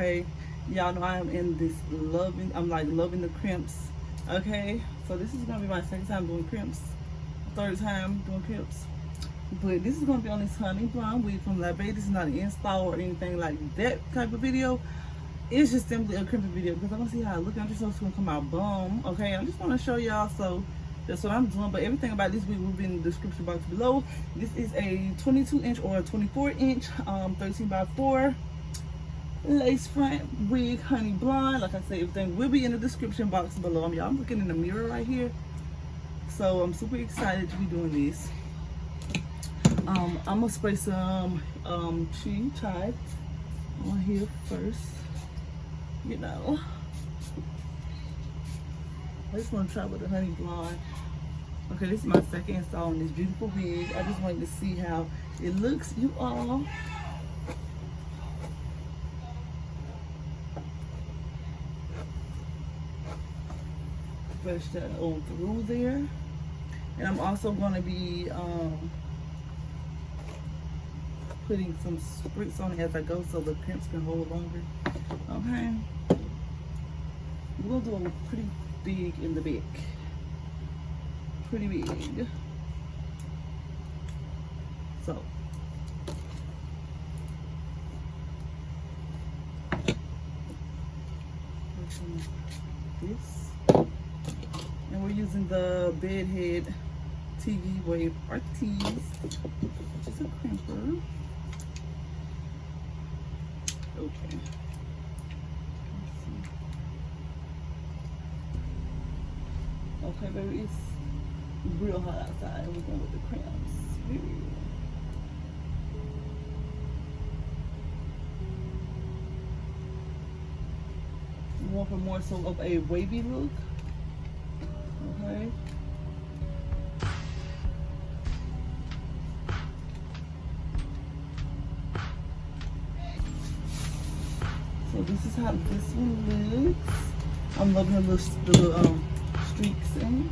okay? Y'all know I am in this I'm like loving the crimps, okay? So this is gonna be my second time doing crimps, third time doing crimps. But this is gonna be on this honey blonde wig from Lavy. This is not an install or anything like that type of video. It's just simply a crimping video because I want to see how I look. I just know it's gonna come out bomb, okay? I just want to show y'all, so that's what I'm doing. But everything about this wig will be in the description box below. This is a 22-inch or a 24-inch 13x4 lace front wig, honey blonde. Like I said, everything will be in the description box below. Y'all, I'm looking in the mirror right here, so I'm super excited to be doing this. I'm gonna spray some tree chai on here first. You know, I just want to try with the honey blonde. Okay, this is my second install on this beautiful wig. I just wanted to see how it looks, you all. Brush that on through there, and I'm also going to be putting some spritz on it as I go so the crimps can hold longer. Okay, we'll do them pretty big in the back, pretty big. So this, and we're using the Bedhead TV Wave Artis, which is a crimper. Okay. Okay, baby, it's real hot outside, and we're going with the crimps. We want for more so of a wavy look. Okay. So this is how this one looks. I'm loving the little streaks in.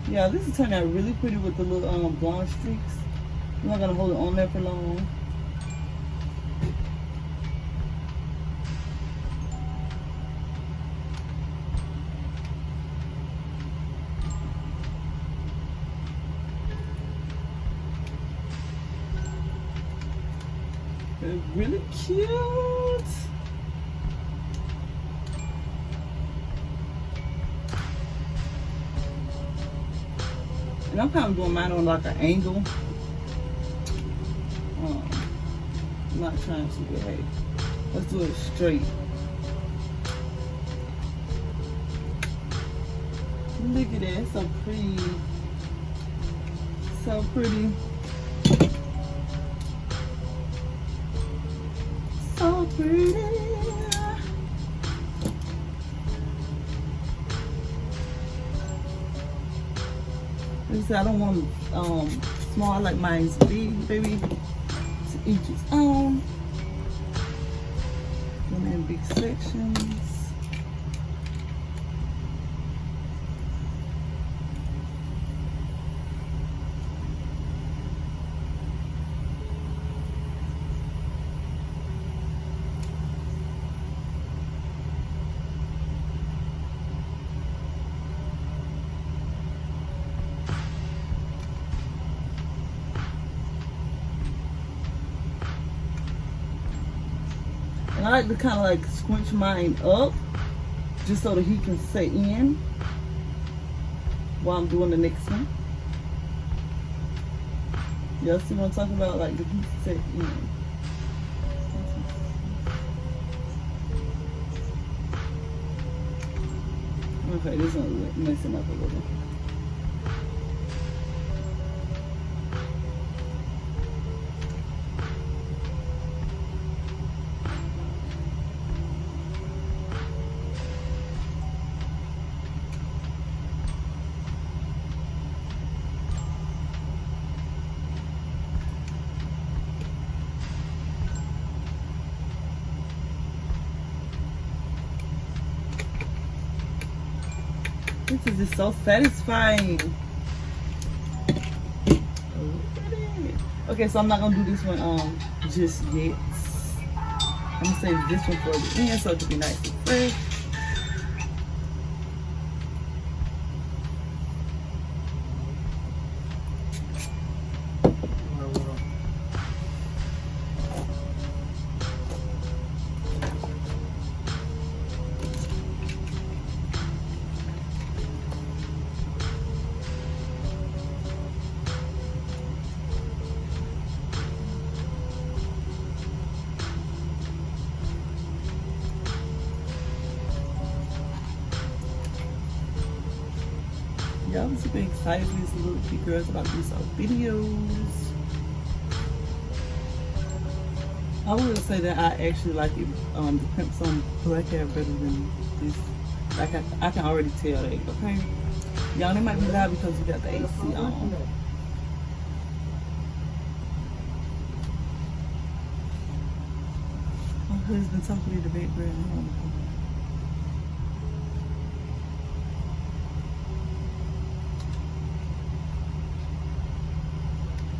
Yeah, this is turning out really pretty with the little blonde streaks. I'm not gonna hold it on there for long. They're really cute. And I'm kind of doing mine on like an angle. I'm not trying to get, hey, let's do it straight. Look at that, it's so pretty. So pretty. So pretty. I don't want them small, I like mine's big, baby. To each its own. And in big sections. And I like to kind of like squinch mine up just so the heat can set in while I'm doing the next one. Y'all see what I'm talking about? Like the heat set in. Okay, this one's messing up a little. is just so satisfying. Okay, so I'm not gonna do this one just yet. I'm gonna save this one for the end so it can be nice and fresh. Y'all, I'm super excited for these little cute girls about these videos. I would say that I actually like it, the crimps on Blackhair better than this. Like I can already tell that, okay? Y'all, they might be loud because we got the AC on. My husband talking in the background.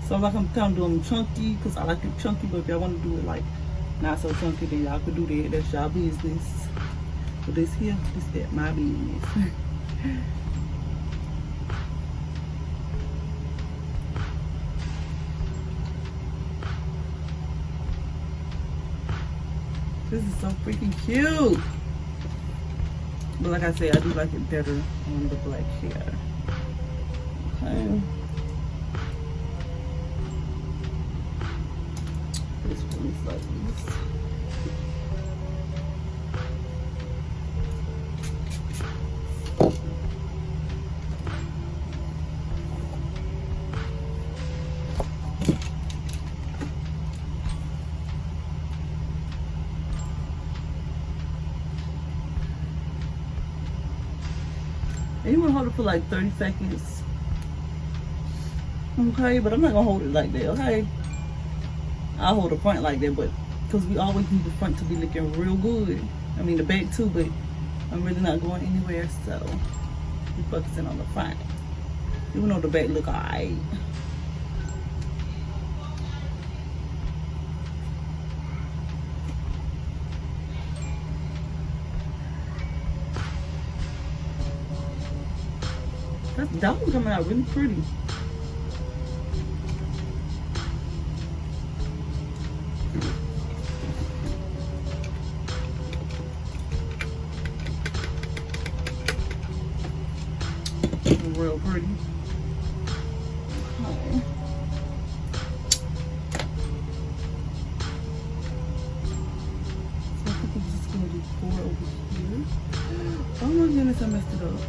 So like I'm kind of doing chunky because I like it chunky, but if y'all want to do it like not so chunky, then y'all could do that. That's y'all business. But this here, this that my business. This is so freaking cute. But like I said, I do like it better on the black hair. Okay. This one is like this. And you want to hold it for like 30 seconds. Okay, but I'm not going to hold it like that, okay? I'll hold the front like that, but because we always need the front to be looking real good. I mean the back too, but I'm really not going anywhere, so we're focusing on the front. Even though the back look alright. That one coming out really pretty. Real pretty. Okay. So I think I'm just gonna do 4 over here. Oh my goodness, I messed it up.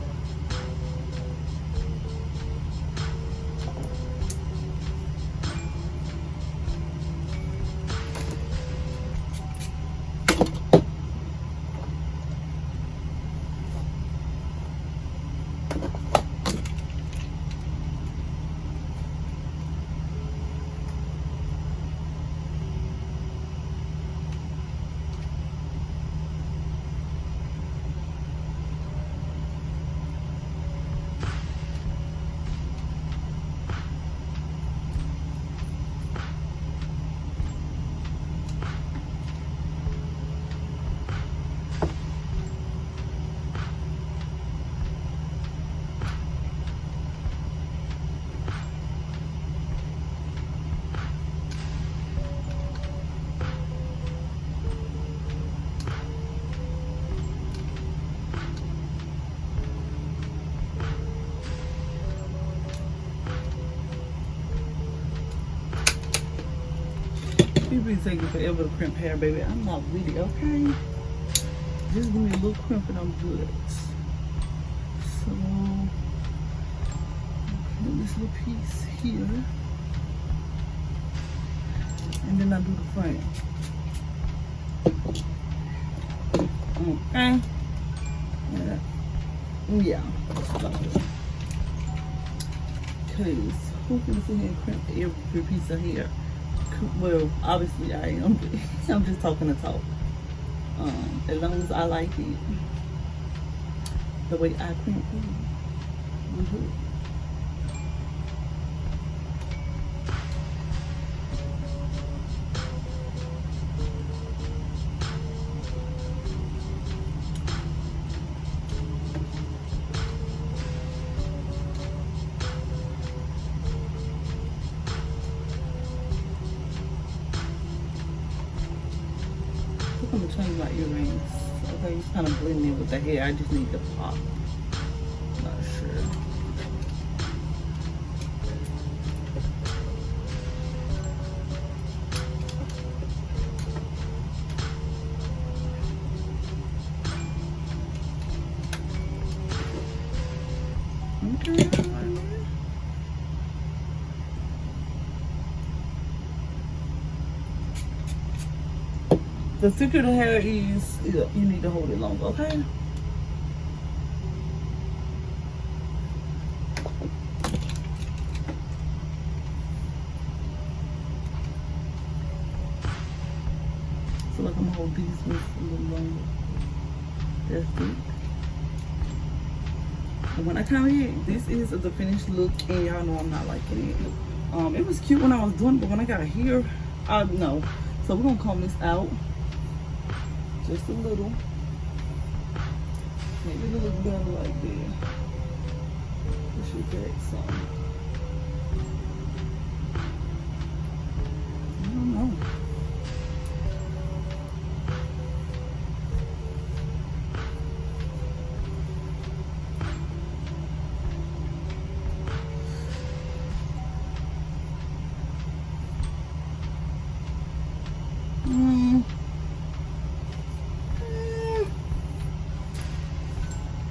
People be taking forever to crimp hair, baby. I'm not with it, okay? Just give me a little crimp and I'm good. So, okay, this little piece here. And then I do the front. Okay. Yeah. Because who can sit here and crimp every piece of hair? Well, obviously I am. I'm just talking to talk. As long as I like it, the way I crimp it. Mm-hmm. I'm gonna change my earrings. Okay, it's kind of blending in with the hair. I just need to pop. Not sure. Okay. The thicker the hair is, you need to hold it longer, okay? So like I'm gonna hold these ones a little longer. That's it. And when I come in, this is the finished look, and y'all know I'm not liking it. It was cute when I was doing it, but when I got here, no. So we're gonna comb this out. Just a little. Maybe a little better like that. Push it back some. I don't know.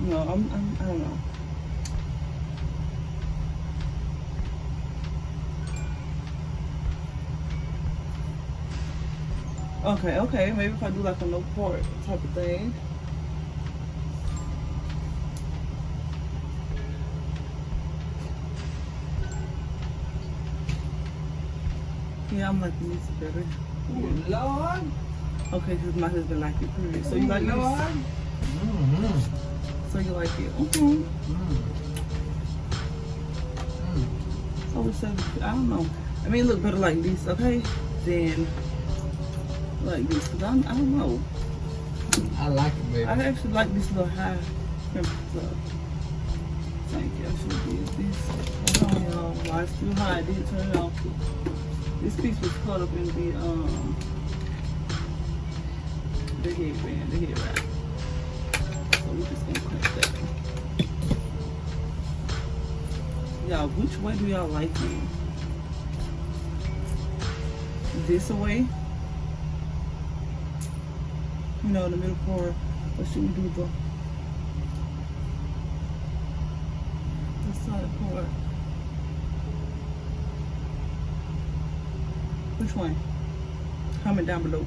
No, I don't know. Okay. Maybe if I do like a no part type of thing. Yeah, I'm liking this better. Oh, Lord. Okay, because my husband liked it period. So you like this? Mm-hmm. So you like it? Okay. I would say, I don't know. I mean, it look better like this, okay? Than like this. Because I don't know. I like it, baby. I actually like this little high crimp stuff. Thank you. I should have did this. Hold on, y'all. While it's still high, I did turn it off. This piece was cut up in the headband, the head wrap. So we're just gonna cut that. Y'all, which way do y'all like it? This way? You know, the middle part. Or should we do the side part? Which one? Comment down below.